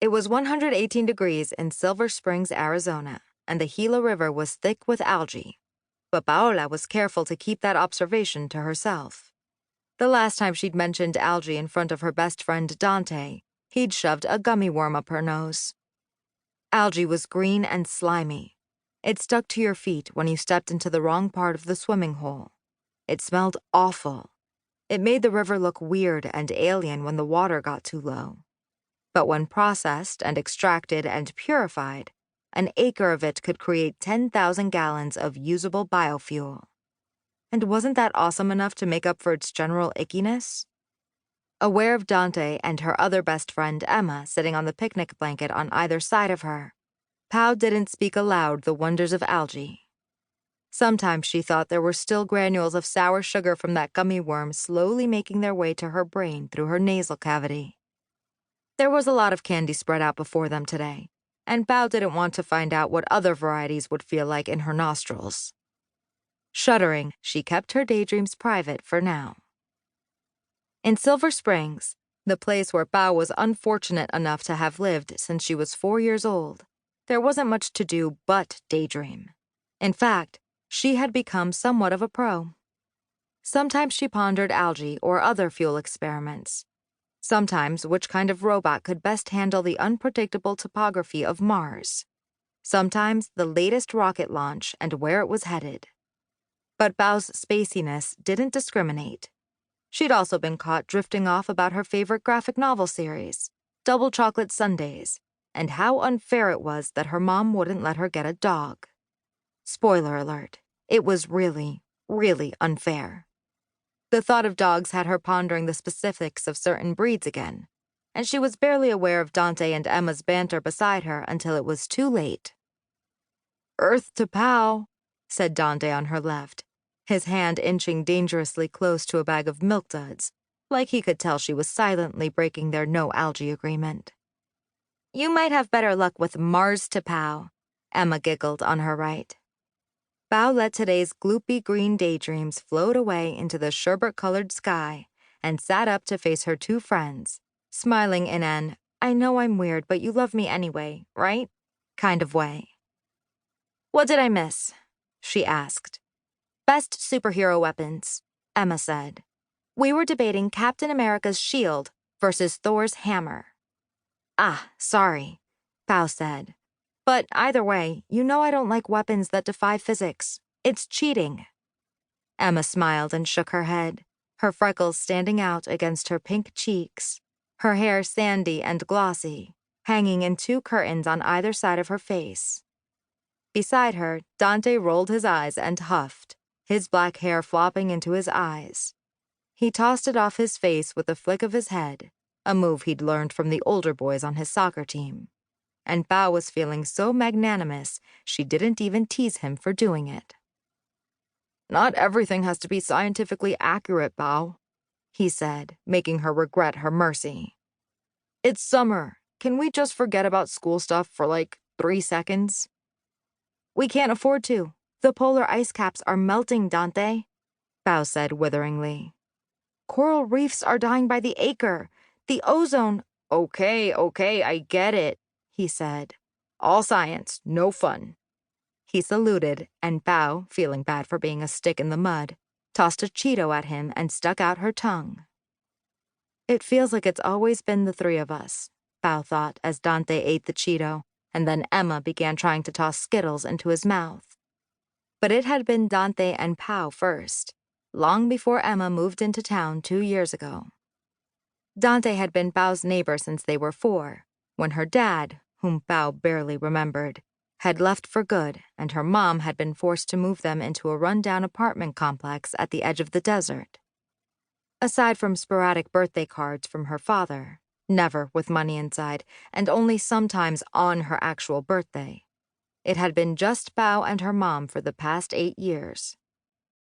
It was 118 degrees in Silver Springs, Arizona, and the Gila River was thick with algae. But Paola was careful to keep that observation to herself. The last time she'd mentioned algae in front of her best friend Dante, he'd shoved a gummy worm up her nose. Algae was green and slimy. It stuck to your feet when you stepped into the wrong part of the swimming hole. It smelled awful. It made the river look weird and alien when the water got too low. But when processed and extracted and purified, an acre of it could create 10,000 gallons of usable biofuel. And wasn't that awesome enough to make up for its general ickiness? Aware of Dante and her other best friend Emma sitting on the picnic blanket on either side of her, Pao didn't speak aloud the wonders of algae. Sometimes she thought there were still granules of sour sugar from that gummy worm slowly making their way to her brain through her nasal cavity. There was a lot of candy spread out before them today, and Pao didn't want to find out what other varieties would feel like in her nostrils. Shuddering, she kept her daydreams private for now. In Silver Springs, the place where Pao was unfortunate enough to have lived since she was 4 years old, there wasn't much to do but daydream. In fact, she had become somewhat of a pro. Sometimes she pondered algae or other fuel experiments. Sometimes which kind of robot could best handle the unpredictable topography of Mars. Sometimes the latest rocket launch and where it was headed. But Pao's spaciness didn't discriminate. She'd also been caught drifting off about her favorite graphic novel series, Double Chocolate Sundaes, and how unfair it was that her mom wouldn't let her get a dog. Spoiler alert, it was really, really unfair. The thought of dogs had her pondering the specifics of certain breeds again, and she was barely aware of Dante and Emma's banter beside her until it was too late. "Earth to Pao," said Dante on her left, his hand inching dangerously close to a bag of Milk Duds, like he could tell she was silently breaking their no-algae agreement. "You might have better luck with Mars to Pao," Emma giggled on her right. Pao let today's gloopy green daydreams float away into the sherbet-colored sky and sat up to face her two friends, smiling in an, "I know I'm weird, but you love me anyway, right?" kind of way. "What did I miss?" she asked. "Best superhero weapons," Emma said. "We were debating Captain America's shield versus Thor's hammer." "Ah, sorry," Pao said. "But either way, you know I don't like weapons that defy physics. It's cheating." Emma smiled and shook her head, her freckles standing out against her pink cheeks, her hair sandy and glossy, hanging in 2 curtains on either side of her face. Beside her, Dante rolled his eyes and huffed, his black hair flopping into his eyes. He tossed it off his face with a flick of his head, a move he'd learned from the older boys on his soccer team. And Pao was feeling so magnanimous she didn't even tease him for doing it. "Not everything has to be scientifically accurate, Pao," he said, making her regret her mercy. "It's summer. Can we just forget about school stuff for like 3 seconds? "We can't afford to. The polar ice caps are melting, Dante," Pao said witheringly. "Coral reefs are dying by the acre. The ozone—" Okay, I get it," he said. "All science, no fun." He saluted, and Pao, feeling bad for being a stick in the mud, tossed a Cheeto at him and stuck out her tongue. It feels like it's always been the 3 of us, Pao thought as Dante ate the Cheeto, and then Emma began trying to toss Skittles into his mouth. But it had been Dante and Pao first, long before Emma moved into town 2 years ago. Dante had been Pao's neighbor since they were 4, when her dad, whom Pao barely remembered, had left for good and her mom had been forced to move them into a run-down apartment complex at the edge of the desert. Aside from sporadic birthday cards from her father, never with money inside, and only sometimes on her actual birthday, it had been just Pao and her mom for the past 8 years.